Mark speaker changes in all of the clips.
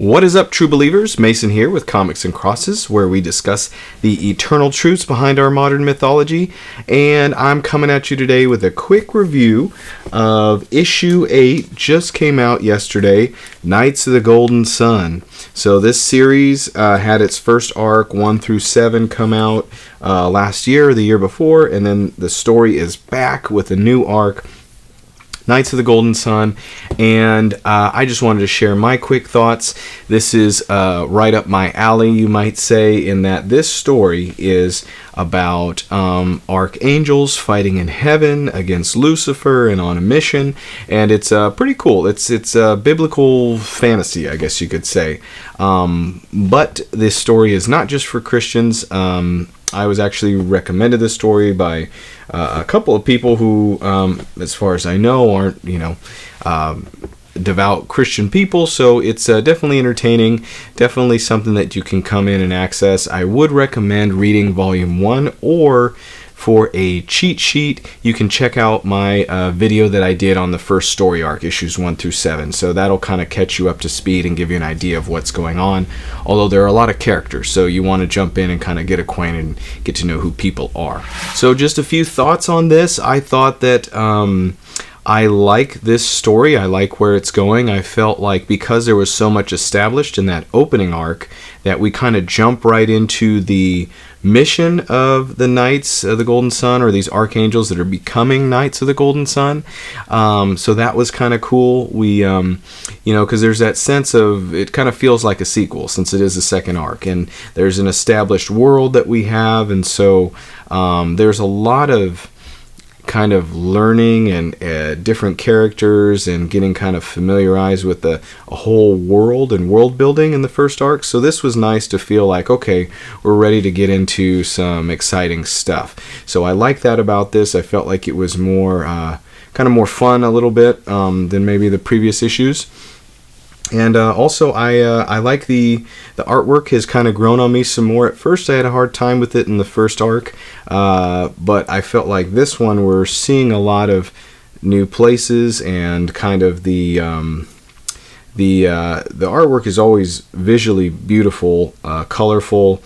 Speaker 1: What is up, true believers? Mason here with Comics and Crosses, where we discuss the eternal truths behind our modern mythology. And I'm coming at you today with a quick review of issue 8, just came out yesterday, Knights of the Golden Sun. So this series had its first arc, 1 through 7, come out last year or the year before, and then the story is back with a new arc, Knights of the Golden Sun, and I just wanted to share my quick thoughts. This is right up my alley, you might say, in that this story is about archangels fighting in heaven against Lucifer and on a mission, and it's pretty cool. It's biblical fantasy, I guess you could say. But this story is not just for Christians. I was actually recommended this story by a couple of people who, as far as I know, aren't, devout Christian people. So it's definitely entertaining, definitely something that you can come in and access. I would recommend reading Volume 1, or for a cheat sheet, you can check out my video that I did on the first story arc, issues 1 through 7. So that'll kind of catch you up to speed and give you an idea of what's going on. Although there are a lot of characters, so you want to jump in and kind of get acquainted and get to know who people are. So just a few thoughts on this. I thought that I like this story. I like where it's going. I felt like because there was so much established in that opening arc that we kind of jump right into the mission of the Knights of the Golden Sun, or these archangels that are becoming Knights of the Golden Sun. So that was kind of cool. We, because there's that sense of, it kind of feels like a sequel since it is the second arc, and there's an established world that we have, and so there's a lot of kind of learning and different characters and getting kind of familiarized with a whole world and world building in the first arc. So this was nice to feel like, okay, we're ready to get into some exciting stuff. So I like that about this. I felt like it was more kind of more fun a little bit than maybe the previous issues. And also, I like the artwork has kind of grown on me some more. At first, I had a hard time with it in the first arc, but I felt like this one, we're seeing a lot of new places, and kind of the artwork is always visually beautiful, colorful,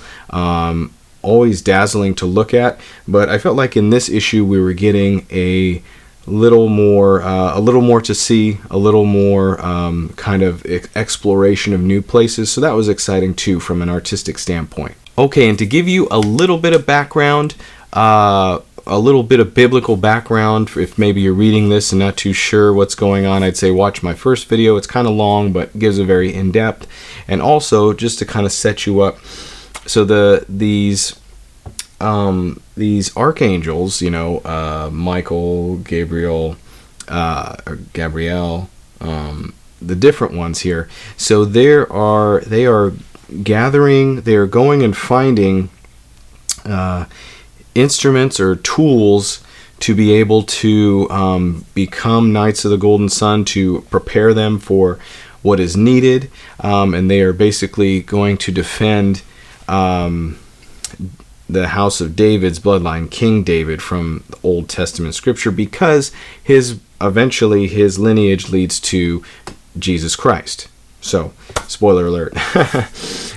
Speaker 1: always dazzling to look at. But I felt like in this issue, we were getting a little more to see, a little more kind of exploration of new places. So that was exciting too from an artistic standpoint. Okay, and to give you a little bit of background, a little bit of biblical background, if maybe you're reading this and not too sure what's going on, I'd say watch my first video. It's kind of long, but gives a very in-depth. And also, just to kind of set you up, so these archangels, Michael, Gabriel, the different ones here. So they are gathering, they are going and finding instruments or tools to be able to become Knights of the Golden Sun, to prepare them for what is needed, and they are basically going to defend the house of David's bloodline, King David, from the Old Testament scripture, because eventually his lineage leads to Jesus Christ. So, spoiler alert.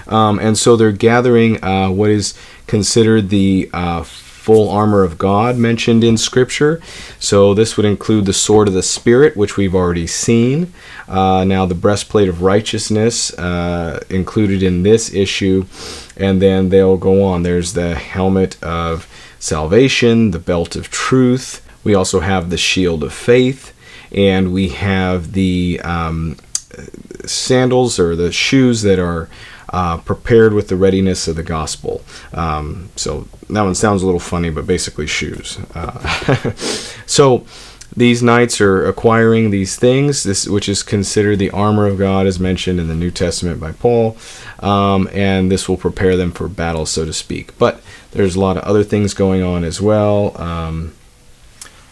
Speaker 1: And so they're gathering what is considered the full armor of God mentioned in scripture. So this would include the sword of the Spirit, which we've already seen. Now the breastplate of righteousness included in this issue. And then they'll go on. There's the helmet of salvation, the belt of truth. We also have the shield of faith. And we have the sandals, or the shoes that are prepared with the readiness of the gospel. So that one sounds a little funny, but basically shoes. So these knights are acquiring these things, which is considered the armor of God, as mentioned in the New Testament by Paul, and this will prepare them for battle, so to speak. But there's a lot of other things going on as well.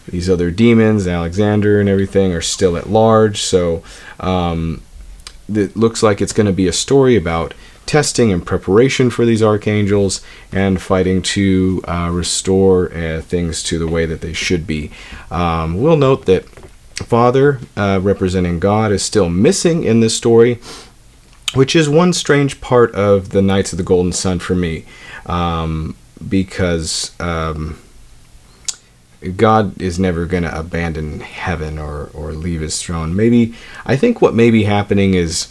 Speaker 1: These other demons, Alexander and everything, are still at large, so it looks like it's going to be a story about testing and preparation for these archangels and fighting to restore things to the way that they should be. We'll note that Father, representing God, is still missing in this story. which is one strange part of the Knights of the Golden Sun for me, because God is never going to abandon heaven or leave his throne. I think what may be happening is,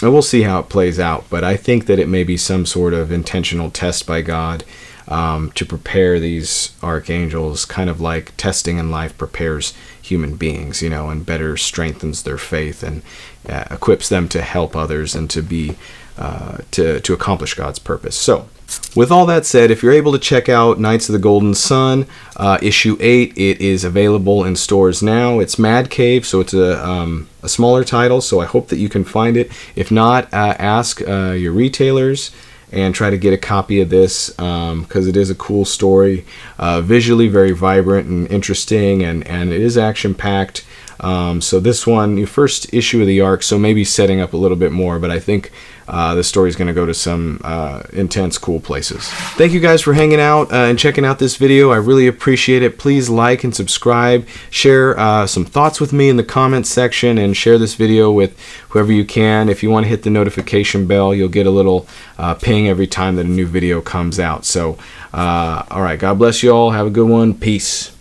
Speaker 1: and we'll see how it plays out, but I think that it may be some sort of intentional test by God to prepare these archangels, kind of like testing in life prepares human beings, and better strengthens their faith and equips them to help others and to be to accomplish God's purpose. So, with all that said, if you're able to check out Knights of the Golden Sun, issue 8, it is available in stores now. It's Mad Cave, so it's a smaller title, so I hope that you can find it. If not, ask your retailers and try to get a copy of this, because it is a cool story, visually very vibrant and interesting, and it is action-packed. So this one, your first issue of the arc, so maybe setting up a little bit more, but I think the story's going to go to some intense, cool places. Thank you guys for hanging out and checking out this video. I really appreciate it. Please like and subscribe. Share some thoughts with me in the comments section, and share this video with whoever you can. If you want to hit the notification bell, you'll get a little ping every time that a new video comes out. So, all right, God bless you all. Have a good one. Peace.